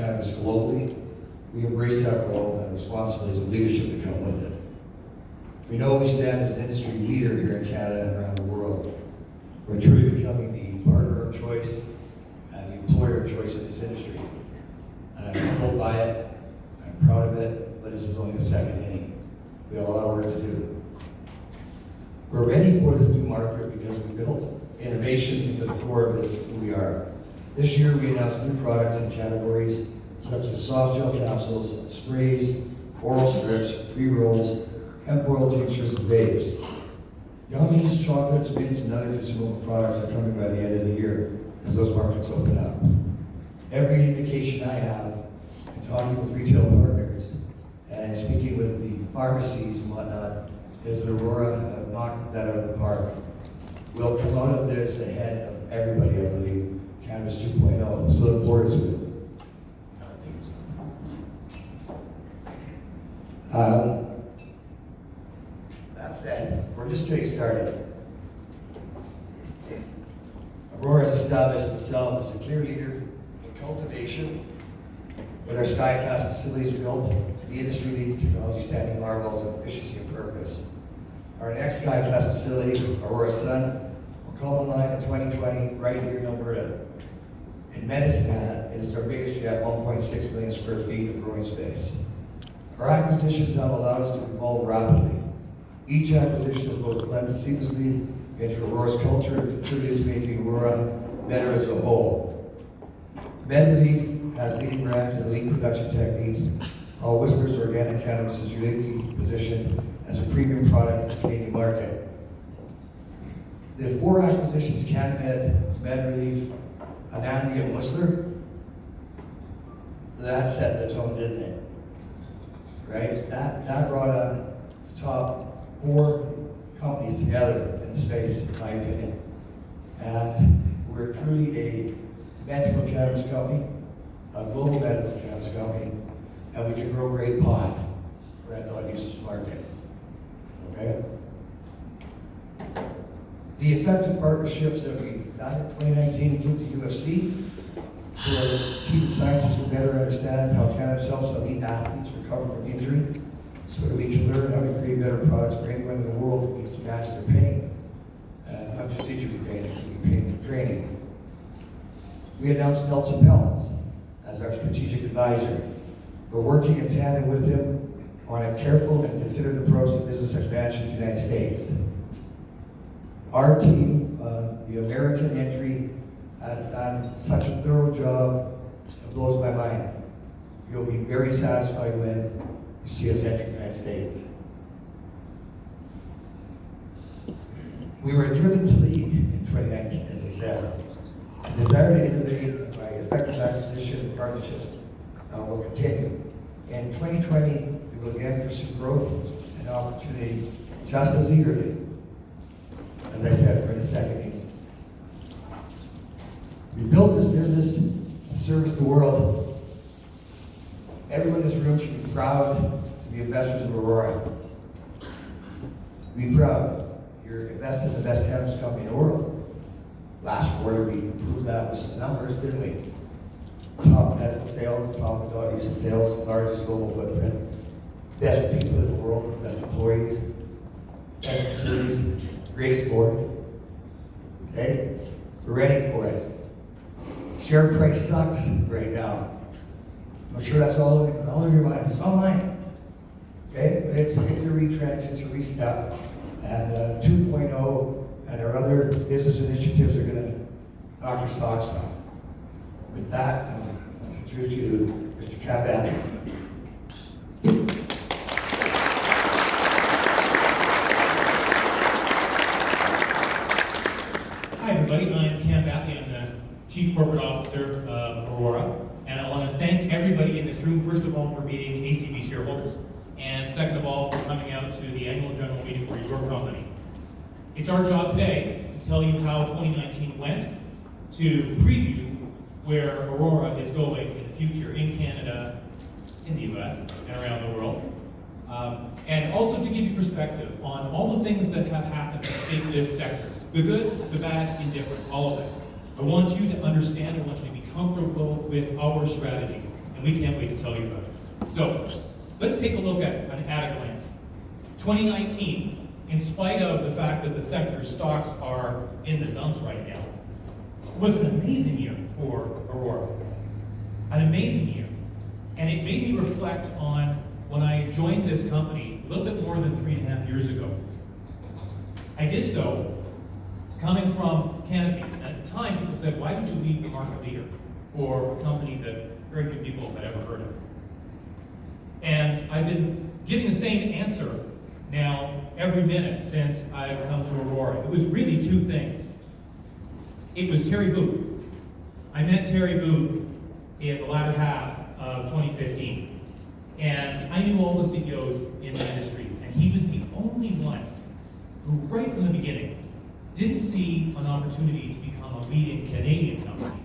cannabis globally, we embrace that role and responsibilities and leadership that come with it. We know we stand as an industry leader here in Canada and around the world. We're truly becoming the partner of choice and the employer of choice in this industry. I'm humbled by it, I'm proud of it, but this is only the second inning. We have a lot of work to do. We're ready for this new market because we built innovation into the core of this who we are. This year we announced new products and categories such as soft gel capsules, sprays, oral strips, pre-rolls, hemp oil tinctures, and vapes. Gummies, chocolates, mints, and other consumable products are coming by the end of the year as those markets open up. Every indication I have, in talking with retail partners and speaking with the pharmacies and whatnot, is that Aurora knocked that out of the park. We'll come out of this ahead of everybody, I believe, Cannabis 2.0, so look forward to it. That said, we're just getting started. Aurora has established itself as a clear leader in cultivation, with our Sky Class facilities built to the industry-leading technology standing marvels of efficiency and purpose. Our next Sky Class facility, Aurora Sun, will come online in 2020 right here in Alberta. In Medicine Hat, it is our biggest yet, 1.6 million square feet of growing space. Our acquisitions have allowed us to evolve rapidly. Each acquisition has both blended seamlessly into Aurora's culture and contributed to making Aurora better as a whole. MedRelief has leading brands and elite production techniques, while Whistler's organic cannabis is uniquely positioned as a premium product in the Canadian market. The four acquisitions, CanMed, MedRelief, Anandi, and Whistler, that set the tone, didn't it? Right? That brought on the top four companies together in the space, in my opinion. And we're truly a medical cannabis company, a global medical cannabis company, and we can grow great pot for that non-usage market. Okay? The effective partnerships that we've done in 2019 include the UFC, so our team of scientists can better understand how cannabis helps elite athletes recover from injury, so that we can learn how to create better products for anyone in the world who needs to match their pain. Not just injury pain, it can be pain from training. We announced Nelson Pellets as our strategic advisor. We're working in tandem with him on a careful and considered approach to business expansion in the United States. Our team, the American entry, has done such a thorough job, it blows my mind. You'll be very satisfied when you see us enter the United States. We were driven to lead in 2019, as I said. The desire to innovate by effective acquisition and partnerships will continue. In 2020, we will again pursue growth and opportunity just as eagerly. As I said, we're in the second inning. We built this business to service the world. Everyone in this room should be proud to be investors of Aurora. Be proud. You're invested in the best cannabis company in the world. Last quarter, we proved that with some numbers, didn't we? Top medical sales, top adult use sales, largest global footprint, best people in the world, best employees, best facilities, greatest board. Okay? We're ready for it. Share price sucks right now. I'm sure that's all of your minds. It's all mine. Okay? But it's a retrench, it's a restep. And 2.0 and our other business initiatives are going to knock your stocks off. With that, I'm going to introduce you to Mr. Cabat. Hi everybody, I'm Cam Batley. I'm the Chief Corporate Officer of Aurora, and I want to thank everybody in this room, first of all, for being ACB shareholders, and second of all, for coming out to the annual general meeting for your company. It's our job today to tell you how 2019 went, to preview where Aurora is going in the future in Canada, in the US, and around the world. And also to give you perspective on all the things that have happened to shape this sector. The good, the bad, indifferent, all of it. I want you to understand, I want you to be comfortable with our strategy and we can't wait to tell you about it. So, let's take a look at a glance. 2019, in spite of the fact that the sector stocks are in the dumps right now, was an amazing year for Aurora. An amazing year. And it made me reflect on when I joined this company a little bit more than 3.5 years ago. I did so coming from Canopy. At the time, people said, why don't you leave the market leader for a company that very few people had ever heard of? And I've been giving the same answer now every minute since I've come to Aurora. It was really two things. It was Terry Booth. I met Terry Booth in the latter half of 2015. And I knew all the CEOs in the industry, and he was the only one who, right from the beginning, didn't see an opportunity to become a leading Canadian company,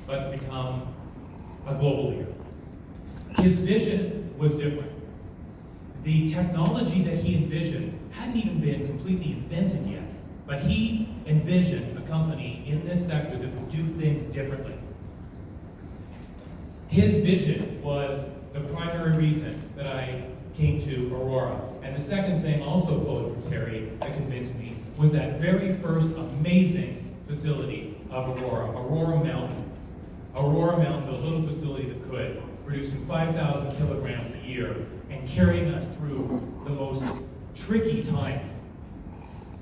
but to become a global leader. His vision was different. The technology that he envisioned hadn't even been completely invented yet, but he envisioned a company in this sector that would do things differently. His vision was the primary reason that I came to Aurora. And the second thing also flowed from Terry that convinced me was that very first amazing facility of Aurora, Aurora Mountain. Aurora Mountain, the little facility that could, producing 5,000 kilograms a year and carrying us through the most tricky times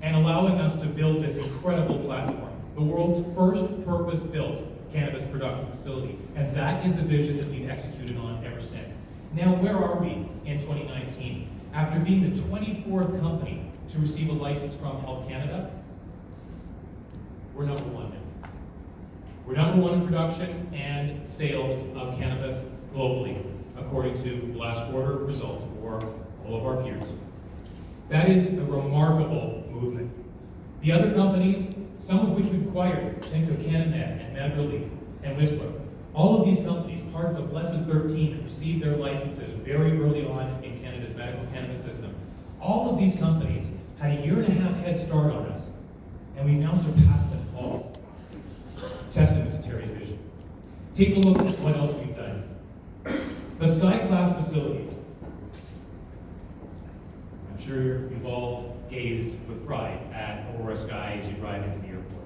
and allowing us to build this incredible platform, the world's first purpose-built cannabis production facility. And that is the vision that we've executed on ever since. Now, where are we in 2019? After being the 24th company to receive a license from Health Canada, we're number one now. We're number one in production and sales of cannabis globally, according to the last quarter results for all of our peers. That is a remarkable movement. The other companies, some of which we've acquired, think of CanMed and MedRelief and Whistler. All of these companies, part of the Blessed 13 that received their licenses very early on in Canada's medical cannabis system, all of these companies had a 1.5-year head start on us, and we've now surpassed them all. Testament to Terry's vision. Take a look at what else we've done. The Sky Class facilities. I'm sure you've all gazed with pride at Aurora Sky as you drive into the airport.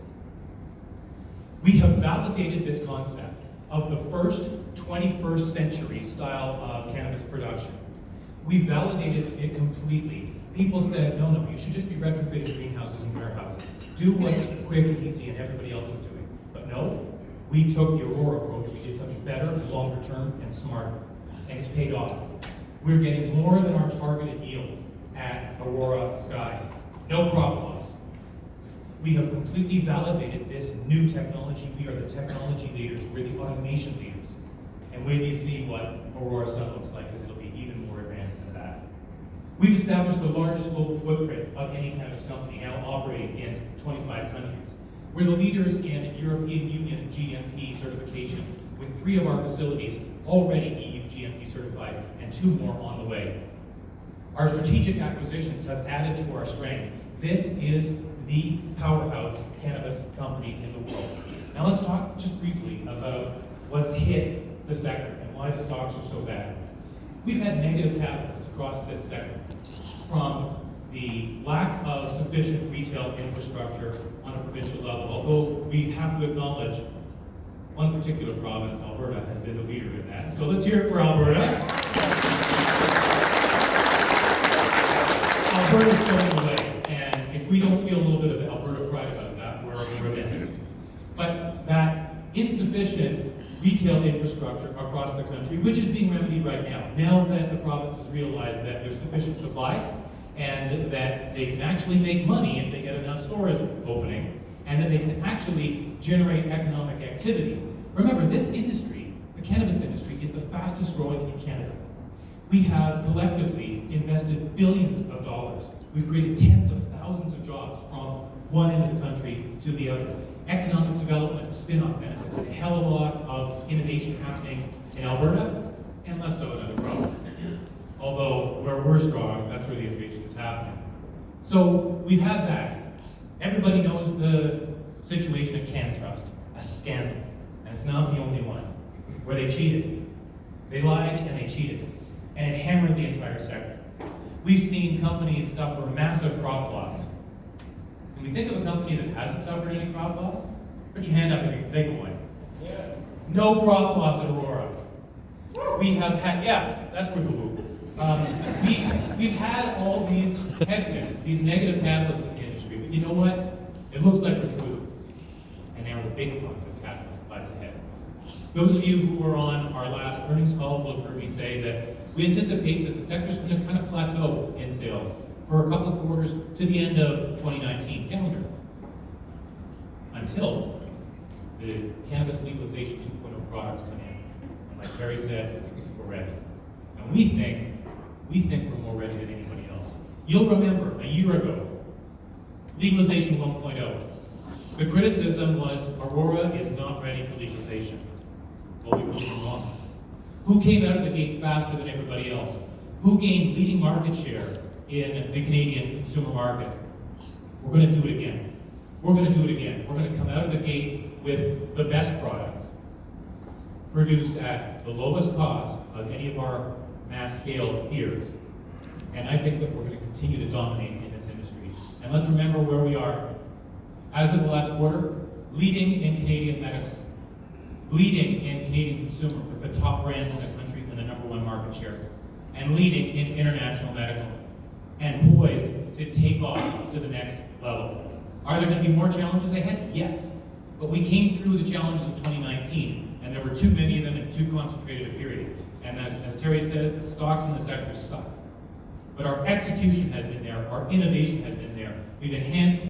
We have validated this concept of the first 21st century style of cannabis production. We validated it completely. People said, no, you should just be retrofitting greenhouses and warehouses. Do what's quick and easy and everybody else is doing. But no, we took the Aurora approach. We did something better, longer term, and smarter. And it's paid off. We're getting more than our targeted yields at Aurora Sky. No crop loss. We have completely validated this new technology. We are the technology leaders. We're the automation leaders. And wait till you see what Aurora Sun looks like, because it'll be even more advanced than that. We've established the largest global footprint of any cannabis company, now operating in 25 countries. We're the leaders in European Union GMP certification, with 3 of our facilities already EU GMP certified and 2 more on the way. Our strategic acquisitions have added to our strength. This is the powerhouse cannabis company in the world. Now let's talk just briefly about what's hit the sector and why the stocks are so bad. We've had negative catalysts across this sector, from the lack of sufficient retail infrastructure on a provincial level, although we have to acknowledge one particular province, Alberta, has been the leader in that. So let's hear it for Alberta. Alberta's going the way, and if we don't feel a little bit of Alberta pride about that, we're remiss. But that insufficient retail infrastructure across the country, which is being remedied right now that the province has realized that there's sufficient supply, and that they can actually make money if they get enough stores opening, and that they can actually generate economic activity. Remember, this industry, the cannabis industry, is the fastest growing in Canada. We have collectively invested billions of dollars. We've created tens of thousands of jobs from one end of the country to the other. Economic development, spin-off benefits, and a hell of a lot of innovation happening in Alberta, and less so in other provinces. Although, where we're strong, that's where the innovation is happening. So, we've had that. Everybody knows the situation at CanTrust, a scandal. And it's not the only one, where they cheated. They lied and they cheated, and it hammered the entire sector. We've seen companies suffer massive profit loss. Can we think of a company that hasn't suffered any profit loss? Put your hand up if you can think of one. Yeah. No profit loss at Aurora. We have had, yeah, that's where we've had all these headwinds, these negative catalysts in the industry, but you know what? It looks like we're through. And now the big positive catalyst lies ahead. Those of you who were on our last earnings call will have heard me say that we anticipate that the sector's going to kind of plateau in sales for a couple of quarters to the end of 2019 calendar. Until the cannabis legalization 2.0 products come in. And like Terry said, we're ready. And we think we're more ready than anybody else. You'll remember a year ago, legalization 1.0. The criticism was Aurora is not ready for legalization. Well, we were wrong. Who came out of the gate faster than everybody else? Who gained leading market share in the Canadian consumer market? We're going to do it again. We're going to do it again. We're going to come out of the gate with the best products produced at the lowest cost of any of our mass scale peers. And I think that we're going to continue to dominate in this industry. And let's remember where we are. As of the last quarter, leading in Canadian medical, leading in Canadian consumer with the top brands in the country and the #1 market share, and leading in international medical, and poised to take off to the next level. Are there going to be more challenges ahead? Yes. But we came through the challenges of 2019, and there were too many of them in too concentrated a period. And as Terry says, the stocks in the sector suck. But our execution has been there, our innovation has been there. We've enhanced